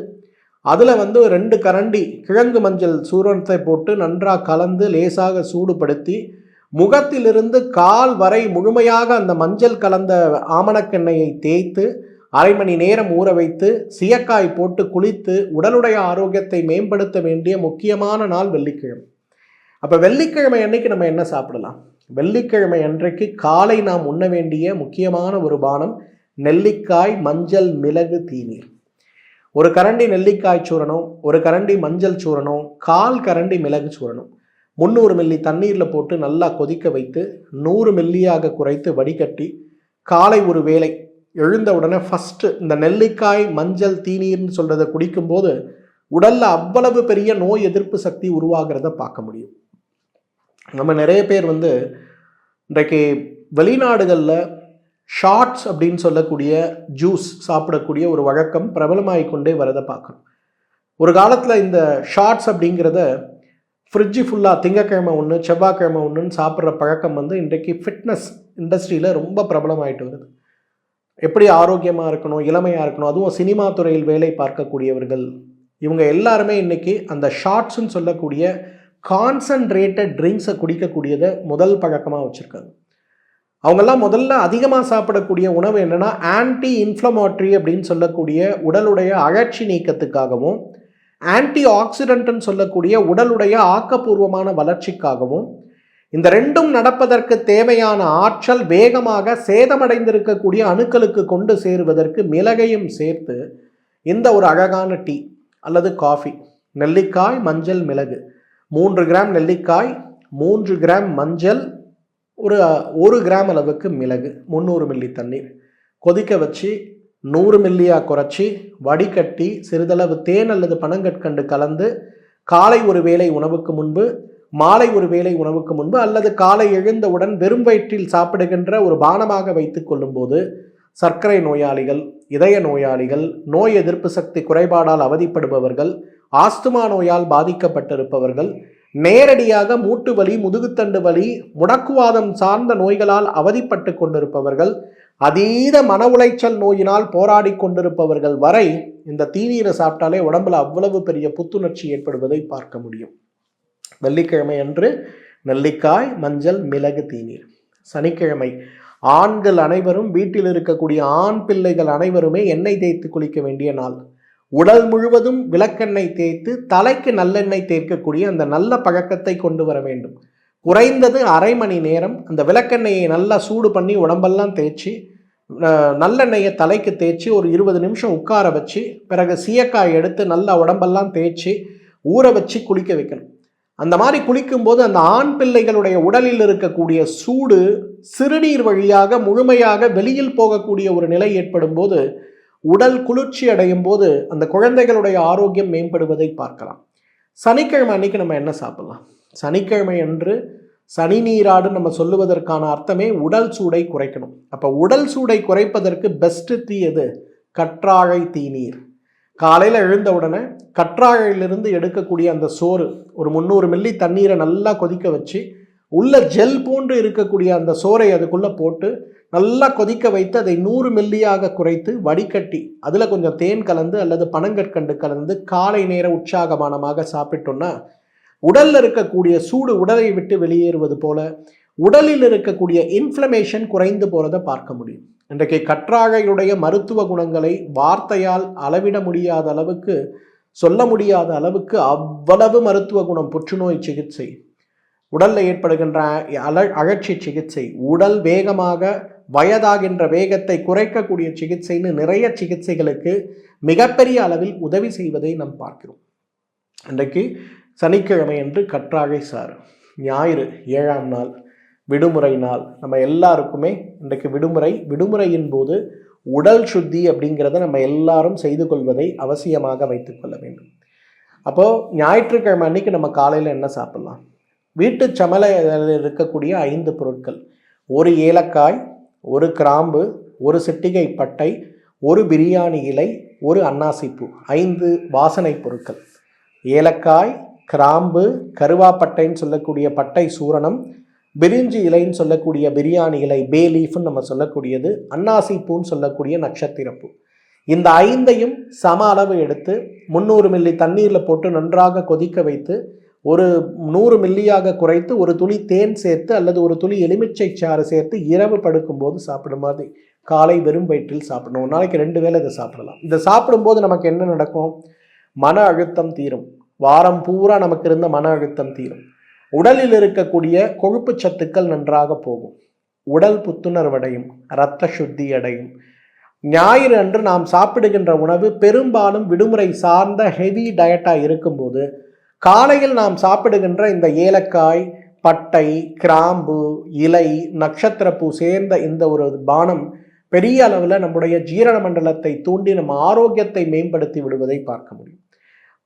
அதில் 2 கரண்டி கிழங்கு மஞ்சள் சூரணத்தை போட்டு நன்றாக கலந்து லேசாக சூடுபடுத்தி முகத்திலிருந்து கால் வரை முழுமையாக அந்த மஞ்சள் கலந்த ஆமணக்கெண்ணெயை தேய்த்து அரை மணி நேரம் ஊற வைத்து சீயக்காய் போட்டு குளித்து உடலுடைய ஆரோக்கியத்தை மேம்படுத்த வேண்டிய முக்கியமான நாள் வெள்ளிக்கிழமை. அப்போ வெள்ளிக்கிழமை அன்னைக்கு நம்ம என்ன சாப்பிடலாம்? வெள்ளிக்கிழமை அன்றைக்கு காலை நாம் உண்ண வேண்டிய முக்கியமான ஒரு பானம் நெல்லிக்காய் மஞ்சள் மிளகு தீநீர். ஒரு கரண்டி நெல்லிக்காய் சூரணம், ஒரு கரண்டி மஞ்சள் சூரணம், 1/4 கரண்டி மிளகு சூரணம் 300 மில்லி தண்ணீரில் போட்டு நல்லா கொதிக்க வைத்து 100 மில்லியாக குறைத்து வடிகட்டி காலை ஒரு வேளை எழுந்த உடனே ஃபஸ்ட்டு இந்த நெல்லிக்காய் மஞ்சள் தீநீர்னு சொல்கிறத குடிக்கும்போது உடலில் அவ்வளவு பெரிய நோய் எதிர்ப்பு சக்தி உருவாகிறத பார்க்க முடியும். நம்ம நிறைய பேர் இன்றைக்கு வெளிநாடுகளில் ஷார்ட்ஸ் அப்படின்னு சொல்லக்கூடிய ஜூஸ் சாப்பிடக்கூடிய ஒரு வழக்கம் பிரபலமாகிக் கொண்டே வரதை பார்க்கணும். ஒரு காலத்தில் இந்த ஷார்ட்ஸ் அப்படிங்கிறத ஃப்ரிட்ஜு ஃபுல்லாக திங்கக்கிழமை ஒன்று செவ்வாய்க்கிழமை ஒன்றுன்னு சாப்பிட்ற பழக்கம் இன்றைக்கு ஃபிட்னஸ் இண்டஸ்ட்ரியில் ரொம்ப பிரபலமாயிட்டு வருது. எப்படி ஆரோக்கியமாக இருக்கணும், இளமையாக இருக்கணும், அதுவும் சினிமா துறையில் வேலை பார்க்கக்கூடியவர்கள் இவங்க எல்லாருமே இன்றைக்கி அந்த ஷார்ட்ஸ்ன்னு சொல்லக்கூடிய கான்சன்ட்ரேட்டட் ட்ரிங்க்ஸை குடிக்கக்கூடியதை முதல் பழக்கமாக வச்சுருக்காங்க. அவங்கெல்லாம் முதல்ல அதிகமாக சாப்பிடக்கூடிய உணவு என்னென்னா ஆன்டி இன்ஃப்ளமேட்டரி அப்படின்னு சொல்லக்கூடிய உடலுடைய அழற்சி நீக்கத்துக்காகவும் ஆன்டி ஆக்சிடென்ட்னு சொல்லக்கூடிய உடலுடைய ஆக்கப்பூர்வமான வளர்ச்சிக்காகவும் இந்த ரெண்டும் நடப்பதற்கு தேவையான ஆற்றல் வேகமாக சேதமடைந்திருக்கக்கூடிய அணுக்களுக்கு கொண்டு சேருவதற்கு மிளகையும் சேர்த்து இந்த ஒரு அழகான டீ அல்லது காஃபி, நெல்லிக்காய் மஞ்சள் மிளகு 3 கிராம் நெல்லிக்காய், 3 கிராம் மஞ்சள், ஒரு 1 கிராம் அளவுக்கு மிளகு, 300 மில்லி தண்ணீர் கொதிக்க வச்சு 100 மில்லியாக குறைச்சி வடிகட்டி சிறிதளவு தேன் அல்லது பனங்கற்கண்டு கலந்து காலை ஒரு வேளை உணவுக்கு முன்பு, மாலை ஒரு வேளை உணவுக்கு முன்பு அல்லது காலை எழுந்தவுடன் வெறும் வயிற்றில் சாப்பிடுகின்ற ஒரு பானமாக வைத்து கொள்ளும்போது சர்க்கரை நோயாளிகள், இதய நோயாளிகள், நோய் எதிர்ப்பு சக்தி குறைபாடால் அவதிப்படுபவர்கள், ஆஸ்துமா நோயால் பாதிக்கப்பட்டிருப்பவர்கள், நேரடியாக மூட்டு வலி, முதுகுத்தண்டு வலி, முடக்குவாதம் சார்ந்த நோய்களால் அவதிப்பட்டு கொண்டிருப்பவர்கள், அதீத மன உளைச்சல் நோயினால் போராடி கொண்டிருப்பவர்கள் வரை இந்த தீநீரை சாப்பிட்டாலே உடம்புல அவ்வளவு பெரிய புத்துணர்ச்சி ஏற்படுவதை பார்க்க முடியும். வெள்ளிக்கிழமை அன்று நெல்லிக்காய் மஞ்சள் மிளகு தீநீர். சனிக்கிழமை ஆண்கள் அனைவரும், வீட்டில் இருக்கக்கூடிய ஆண் பிள்ளைகள் அனைவருமே எண்ணெய் தேய்த்து குளிக்க வேண்டிய நாள். உடல் முழுவதும் விளக்கெண்ணெய் தேய்த்து தலைக்கு நல்லெண்ணெய் தேய்க்கக்கூடிய அந்த நல்ல பழக்கத்தை கொண்டு வர வேண்டும். குறைந்தது அரை மணி நேரம் அந்த விளக்கெண்ணெயை நல்லா சூடு பண்ணி உடம்பெல்லாம் தேய்ச்சி நல்லெண்ணெயை தலைக்கு தேய்ச்சி ஒரு 20 நிமிஷம் உட்கார வச்சு பிறகு சீயக்காய் எடுத்து நல்லா உடம்பெல்லாம் தேய்ச்சி ஊற வச்சு குளிக்க வைக்கணும். அந்த மாதிரி குளிக்கும்போது அந்த ஆண் பிள்ளைகளுடைய உடலில் இருக்கக்கூடிய சூடு சிறுநீர் வழியாக முழுமையாக வெளியில் போகக்கூடிய ஒரு நிலை ஏற்படும் போது, உடல் குளிர்ச்சி அடையும் போது அந்த குழந்தைகளுடைய ஆரோக்கியம் மேம்படுவதை பார்க்கலாம். சனிக்கிழமை அன்னைக்கு நம்ம என்ன சாப்பிடலாம்? சனிக்கிழமை அன்று சனி நீராடு நம்ம சொல்லுவதற்கான அர்த்தமே உடல் சூடை குறைக்கணும். அப்போ உடல் சூடை குறைப்பதற்கு பெஸ்ட் டீ எது? கற்றாழை தீநீர். காலையில் எழுந்த உடனே கற்றாழையிலிருந்து எடுக்கக்கூடிய அந்த சோறு ஒரு 300 மில்லி தண்ணீரை நல்லா கொதிக்க வச்சு உள்ள ஜெல் போன்று இருக்கக்கூடிய அந்த சோறை அதுக்குள்ளே போட்டு நல்லா கொதிக்க வைத்து அதை 100 மில்லியாக குறைத்து வடிகட்டி அதில் கொஞ்சம் தேன் கலந்து அல்லது பனங்கற்கண்டு கலந்து காலை நேர உற்சாகமானமாக சாப்பிட்டோன்னா உடலில் இருக்கக்கூடிய சூடு உடலை விட்டு வெளியேறுவது போல உடலில் இருக்கக்கூடிய இன்ஃப்ளமேஷன் குறைந்து போகிறத பார்க்க முடியும். இன்றைக்கு கற்றாழையுடைய மருத்துவ குணங்களை வார்த்தையால் அளவிட முடியாத அளவுக்கு, சொல்ல முடியாத அளவுக்கு அவ்வளவு மருத்துவ குணம். புற்றுநோய் சிகிச்சை, உடலில் ஏற்படுகின்ற அழற்சி சிகிச்சை, உடல் வேகமாக வயதாகின்ற வேகத்தை குறைக்கக்கூடிய சிகிச்சைன்னு நிறைய சிகிச்சைகளுக்கு மிகப்பெரிய அளவில் உதவி செய்வதை நாம் பார்க்கிறோம். இன்றைக்கு சனிக்கிழமை என்று கற்றாழை சாறு, ஞாயிறு 7ஆம் நாள் விடுமுறை நாள், நம்ம எல்லாருக்குமே இன்றைக்கு விடுமுறையின் போது உடல் சுத்தி அப்படிங்கிறத நம்ம எல்லாரும் செய்து கொள்வதை அவசியமாக வைத்துக்கொள்ள வேண்டும். அப்போது ஞாயிற்றுக்கிழமை அன்னைக்கு நம்ம காலையில் என்ன சாப்பிட்லாம்? வீட்டு சமையலில் இருக்கக்கூடிய 5 பொருட்கள்: 1 ஏலக்காய், 1 கிராம்பு, 1 சிட்டிகை பட்டை, 1 பிரியாணி இலை, 1 அன்னாசிப்பூ, 5 வாசனை பொருட்கள். ஏலக்காய், கிராம்பு, கருவாப்பட்டைன்னு சொல்லக்கூடிய பட்டை சூரணம், பிரிஞ்சி இலைன்னு சொல்லக்கூடிய பிரியாணி இலை, பே லீஃப்னு நம்ம சொல்லக்கூடியது, அன்னாசி பூன்னு சொல்லக்கூடிய நட்சத்திரப்பூ, இந்த 5ஐயும் சம அளவு எடுத்து 300 மில்லி தண்ணீரில் போட்டு நன்றாக கொதிக்க வைத்து ஒரு 100 மில்லியாக குறைத்து ஒரு துளி தேன் சேர்த்து அல்லது ஒரு துளி எலுமிச்சை சாறு சேர்த்து இரவு படுக்கும்போது சாப்பிடும் மாதிரி காலை வெறும் வயிற்றில் சாப்பிடணும். ஒரு நாளைக்கு 2 வேளை இதை சாப்பிடலாம். இதை சாப்பிடும்போது நமக்கு என்ன நடக்கும்? மன அழுத்தம் தீரும். வாரம் பூரா நமக்கு இருந்த மன அழுத்தம் தீரும். உடலில் இருக்கக்கூடிய கொழுப்பு சத்துக்கள் நன்றாக போகும். உடல் புத்துணர்வடையும், இரத்த சுத்தி அடையும். ஞாயிறு அன்று நாம் சாப்பிடுகின்ற உணவு பெரும்பாலும் விடுமுறை சார்ந்த ஹெவி டயட்டாக இருக்கும்போது காலையில் நாம் சாப்பிடுகின்ற இந்த ஏலக்காய், பட்டை, கிராம்பு, இலை, நட்சத்திரப்பூ சேர்ந்த இந்த ஒரு பானம் பெரிய அளவில் நம்முடைய ஜீரண மண்டலத்தை தூண்டி நம்ம ஆரோக்கியத்தை மேம்படுத்தி விடுவதை பார்க்க முடியும்.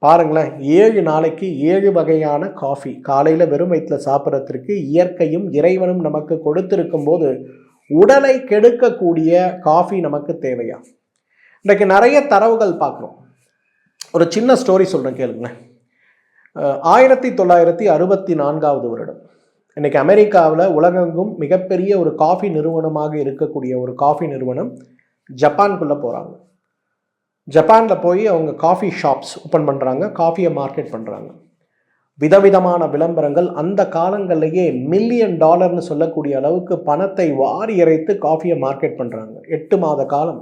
பாருங்களேன், 7 நாளைக்கு 7 வகையான காஃபி காலையில் வெறும் வயிற்றில் சாப்பிட்றதுக்கு இயற்கையும் இறைவனும் நமக்கு கொடுத்திருக்கும் போது உடலை கெடுக்கக்கூடிய காஃபி நமக்கு தேவையா? இன்றைக்கு நிறைய தரவுகள் பார்க்குறோம். ஒரு சின்ன ஸ்டோரி சொல்கிறேன் கேளுங்களேன். 1964 வருடம் இன்றைக்கி அமெரிக்காவில் உலகெங்கும் மிகப்பெரிய ஒரு காஃபி நிறுவனமாக இருக்கக்கூடிய ஒரு காஃபி நிறுவனம் ஜப்பானுக்குள்ளே போகிறாங்க. ஜப்பானில் போய் அவங்க காஃபி ஷாப்ஸ் ஓப்பன் பண்ணுறாங்க, காஃபியை மார்க்கெட் பண்ணுறாங்க. விதவிதமான விளம்பரங்கள். அந்த காலங்கள்லேயே $1 மில்லியன் சொல்லக்கூடிய அளவுக்கு பணத்தை வாரி இறைத்து காஃபியை மார்க்கெட் பண்ணுறாங்க. 8 மாத காலம்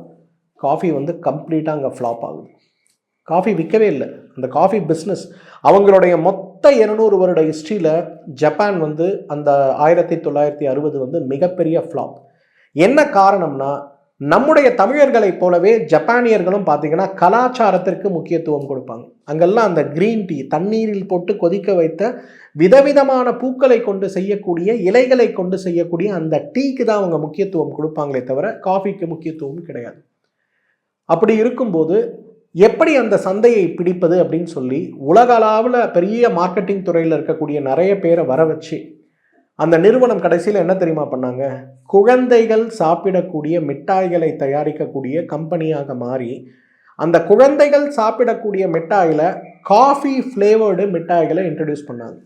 காஃபி கம்ப்ளீட்டாக அங்கே ஃப்ளாப் ஆகுது. காஃபி விற்கவே இல்லை. அந்த காஃபி பிஸ்னஸ் அவங்களுடைய மொத்த 200 வருட ஹிஸ்ட்ரியில் ஜப்பான் அந்த 1960 மிகப்பெரிய ஃப்ளாப். என்ன காரணம்னா, நம்முடைய தமிழர்களைப் போலவே ஜப்பானியர்களும் பார்த்தீங்கன்னா கலாச்சாரத்திற்கு முக்கியத்துவம் கொடுப்பாங்க. அங்கெல்லாம் அந்த கிரீன் டீ தண்ணீரில் போட்டு கொதிக்க வைத்த விதவிதமான பூக்களை கொண்டு செய்யக்கூடிய, இலைகளை கொண்டு செய்யக்கூடிய அந்த டீக்கு தான் அவங்க முக்கியத்துவம் கொடுப்பாங்களே தவிர காஃபிக்கு முக்கியத்துவம் கிடையாது. அப்படி இருக்கும்போது எப்படி அந்த சந்தையை பிடிப்பது அப்படின்னு சொல்லி உலக அளவில் பெரிய மார்க்கெட்டிங் துறையில் இருக்கக்கூடிய நிறைய பேரை வர வச்சு அந்த நிறுவனம் கடைசியில் என்ன தெரியுமா பண்ணாங்க? குழந்தைகள் சாப்பிடக்கூடிய மிட்டாய்களை தயாரிக்கக்கூடிய கம்பெனியாக மாறி அந்த குழந்தைகள் சாப்பிடக்கூடிய மிட்டாயில் காஃபி ஃப்ளேவர்டு மிட்டாய்களை இன்ட்ரடியூஸ் பண்ணாங்க.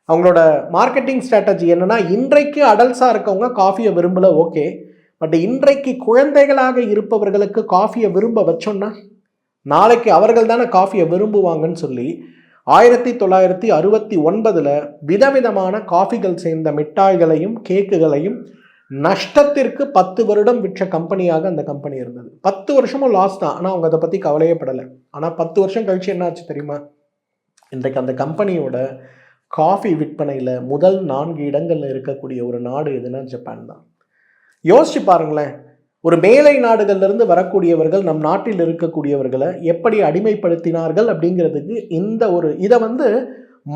அவங்களோட மார்க்கெட்டிங் ஸ்ட்ராட்டஜி என்னென்னா, இன்றைக்கு அடல்ட்ஸாக இருக்கவங்க காஃபியை விரும்பலை, ஓகே, பட் இன்றைக்கு குழந்தைகளாக இருப்பவர்களுக்கு காஃபியை விரும்ப வச்சோன்னா நாளைக்கு அவர்கள் தானே காஃபியை விரும்புவாங்கன்னு சொல்லி 1969 விதவிதமான காஃபிகள் சேர்ந்த மிட்டாய்களையும் கேக்குகளையும் நஷ்டத்திற்கு 10 வருடம் விற்ற கம்பெனியாக அந்த கம்பெனி இருந்தது. 10 வருஷமும் லாஸ் தான். ஆனால் அவங்க அதை பற்றி கவலையே படலை. ஆனால் 10 வருஷம் கழிச்சு என்ன ஆச்சு தெரியுமா? இன்றைக்கு அந்த கம்பெனியோட காஃபி விற்பனையில் முதல் 4 இடங்களில் இருக்கக்கூடிய ஒரு நாடு எதுனா ஜப்பான் தான். யோசிச்சு பாருங்களேன், ஒரு மேலை நாடுகள்லேருந்து வரக்கூடியவர்கள் நம் நாட்டில் இருக்கக்கூடியவர்களை எப்படி அடிமைப்படுத்தினார்கள் அப்படிங்கிறதுக்கு இதை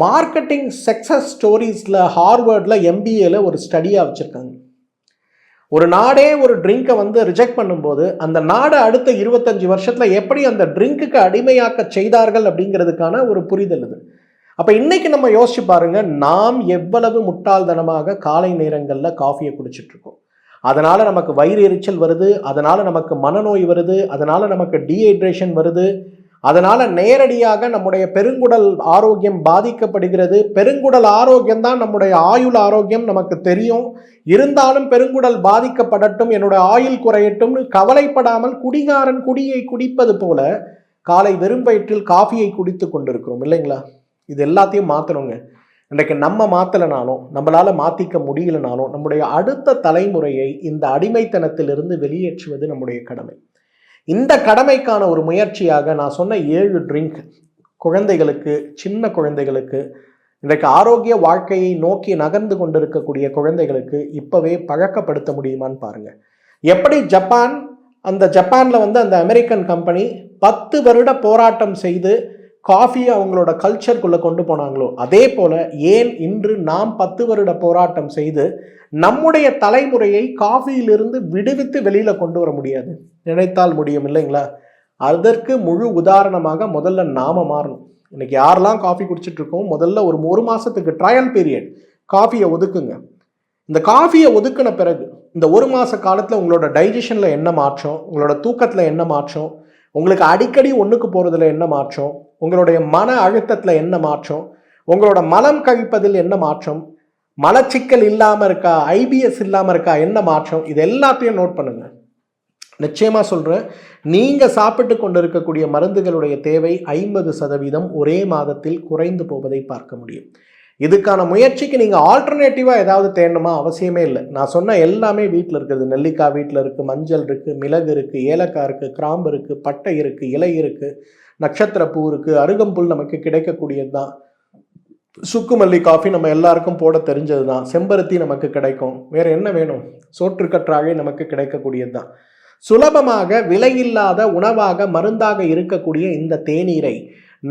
மார்க்கெட்டிங் சக்ஸஸ் ஸ்டோரிஸில் ஹார்வர்டில் MBAல ஒரு ஸ்டடியாக வச்சுருக்காங்க. ஒரு நாடே ஒரு ட்ரிங்கை ரிஜெக்ட் பண்ணும்போது அந்த நாடை அடுத்த 25 வருஷத்தில் எப்படி அந்த ட்ரிங்க்குக்கு அடிமையாக்க செய்தார்கள் அப்படிங்கிறதுக்கான ஒரு புரிதல் இது. அப்போ இன்னைக்கு நம்ம யோசிச்சு பாருங்க, நாம் எவ்வளவு முட்டாள்தனமாக காலை நேரங்களில் காஃபியை குடிச்சிட்ருக்கோம். அதனால் நமக்கு வயிறு எரிச்சல் வருது, அதனால் நமக்கு மனநோய் வருது, அதனால் நமக்கு டீஹைட்ரேஷன் வருது, அதனால் நேரடியாக நம்முடைய பெருங்குடல் ஆரோக்கியம் பாதிக்கப்படுகிறது. பெருங்குடல் ஆரோக்கியம் தான் நம்முடைய ஆயுள் ஆரோக்கியம் நமக்கு தெரியும். இருந்தாலும் பெருங்குடல் பாதிக்கப்படட்டும், என்னுடைய ஆயுள் குறையட்டும்னு கவலைப்படாமல் குடிகாரன் குடியை குடிப்பது போல காலை வெறும் வயிற்றில் காஃபியை குடித்து கொண்டிருக்கிறோம் இல்லைங்களா? இது எல்லாத்தையும் மாற்றணுங்க. இன்றைக்கு நம்ம மாற்றலைனாலும், நம்மளால் மாற்றிக்க முடியலனாலும், நம்முடைய அடுத்த தலைமுறையை இந்த அடிமைத்தனத்திலிருந்து வெளியேற்றுவது நம்முடைய கடமை. இந்த கடமைக்கான ஒரு முயற்சியாக நான் சொன்ன 7 ட்ரிங்க் குழந்தைகளுக்கு, சின்ன குழந்தைகளுக்கு, இன்றைக்கு ஆரோக்கிய வாழ்க்கையை நோக்கி நகர்ந்து கொண்டிருக்கக்கூடிய குழந்தைகளுக்கு இப்போவே பழக்கப்படுத்த முடியுமான்னு பாருங்கள். எப்படி ஜப்பானில் அந்த அமெரிக்கன் கம்பெனி 10 வருட போராட்டம் செய்து காஃபியை அவங்களோட கல்ச்சருக்குள்ளே கொண்டு போனாங்களோ, அதே போல் ஏன் இன்று நாம் 10 வருட போராட்டம் செய்து நம்முடைய தலைமுறையை காஃபியிலிருந்து விடுவித்து வெளியில் கொண்டு வர முடியாது? நினைத்தால் முடியும் இல்லைங்களா? அதற்கு முழு உதாரணமாக முதல்ல நாம மாறணும். இன்னைக்கு யாரெல்லாம் காஃபி குடிச்சிட்ருக்கோம், முதல்ல ஒரு மாதத்துக்கு ட்ரையல் பீரியட் காஃபியை ஒதுக்குங்க. இந்த காஃபியை ஒதுக்கின பிறகு இந்த 1 மாத காலத்தில் உங்களோட டைஜஷனில் என்ன மாற்றம், உங்களோட தூக்கத்தில் என்ன மாற்றம், உங்களுக்கு அடிக்கடி ஒன்றுக்கு போகிறதுல என்ன மாற்றம், உங்களுடைய மன அழுத்தத்தில் என்ன மாற்றம், உங்களோட மலம் கழிப்பதில் என்ன மாற்றம், மலச்சிக்கல் இல்லாமல் இருக்கா, ஐபிஎஸ் இல்லாமல் இருக்கா, என்ன மாற்றம், இது எல்லாத்தையும் நோட் பண்ணுங்க. நிச்சயமாக சொல்கிறேன், நீங்கள் சாப்பிட்டு கொண்டு இருக்கக்கூடிய மருந்துகளுடைய தேவை 50% ஒரே மாதத்தில் குறைந்து போவதை பார்க்க முடியும். இதுக்கான முயற்சிக்கு நீங்கள் ஆல்டர்னேட்டிவாக ஏதாவது தேடணுமா? அவசியமே இல்லை. நான் சொன்ன எல்லாமே வீட்டில் இருக்குது. நெல்லிக்காய் வீட்டில் இருக்குது, மஞ்சள் இருக்குது, மிளகு இருக்குது, ஏலக்காய் இருக்குது, கிராம்பு இருக்குது, பட்டை இருக்குது, இலை இருக்குது, நட்சத்திர பூ இருக்குது, அருகம்புல் நமக்கு கிடைக்கக்கூடியது தான், சுக்குமல்லி காஃபி நம்ம எல்லாருக்கும் போட தெரிஞ்சது தான், செம்பருத்தி நமக்கு கிடைக்கும், வேறு என்ன வேணும், சோற்றுக்கற்றாழை நமக்கு கிடைக்கக்கூடியது தான். சுலபமாக விலையில்லாத உணவாக மருந்தாக இருக்கக்கூடிய இந்த தேநீரை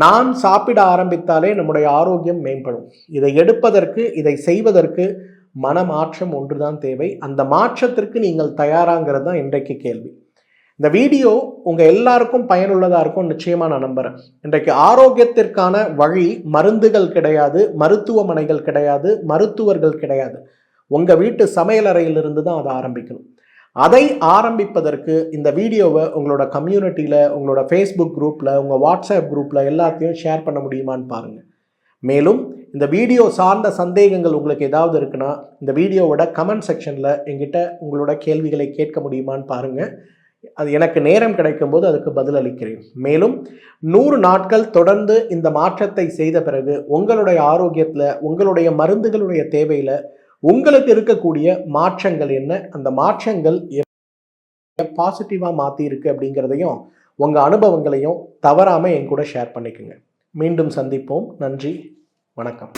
நாம் சாப்பிட ஆரம்பித்தாலே நம்முடைய ஆரோக்கியம் மேம்படும். இதை எடுப்பதற்கு, இதை செய்வதற்கு மனமாற்றம் ஒன்றுதான் தேவை. அந்த மாற்றத்திற்கு நீங்கள் தயாராங்கிறது தான் இன்றைக்கு கேள்வி. இந்த வீடியோ உங்கள் எல்லாருக்கும் பயனுள்ளதாக இருக்கும் நிச்சயமாக நான் நம்புகிறேன். இன்றைக்கு ஆரோக்கியத்திற்கான வழி மருந்துகள் கிடையாது, மருத்துவமனைகள் கிடையாது, மருத்துவர்கள் கிடையாது. உங்கள் வீட்டு சமையலறையிலிருந்து தான் அதை ஆரம்பிக்கணும். அதை ஆரம்பிப்பதற்கு இந்த வீடியோவை உங்களோட கம்யூனிட்டியில், உங்களோட ஃபேஸ்புக் குரூப்பில், உங்கள் வாட்ஸ்அப் குரூப்பில் எல்லாத்தையும் ஷேர் பண்ண முடியுமான்னு பாருங்கள். மேலும் இந்த வீடியோ சார்ந்த சந்தேகங்கள் உங்களுக்கு ஏதாவது இருக்குன்னா இந்த வீடியோவோட கமெண்ட் செக்ஷனில் எங்கிட்ட உங்களோட கேள்விகளை கேட்க முடியுமான்னு பாருங்கள். அது எனக்கு நேரம் கிடைக்கும் போது அதுக்கு பதிலளிக்கிறேன். மேலும் 100 நாட்கள் தொடர்ந்து இந்த மாற்றத்தை செய்த பிறகு உங்களுடைய ஆரோக்கியத்தில், உங்களுடைய மருந்துகளுடைய தேவையில் உங்களுக்கு இருக்கக்கூடிய மாற்றங்கள் என்ன, அந்த மாற்றங்கள் பாசிட்டிவாக மாற்றி இருக்கு அப்படிங்கிறதையும் உங்கள் அனுபவங்களையும் தவறாமல் என் கூட ஷேர் பண்ணிக்கோங்க. மீண்டும் சந்திப்போம். நன்றி, வணக்கம்.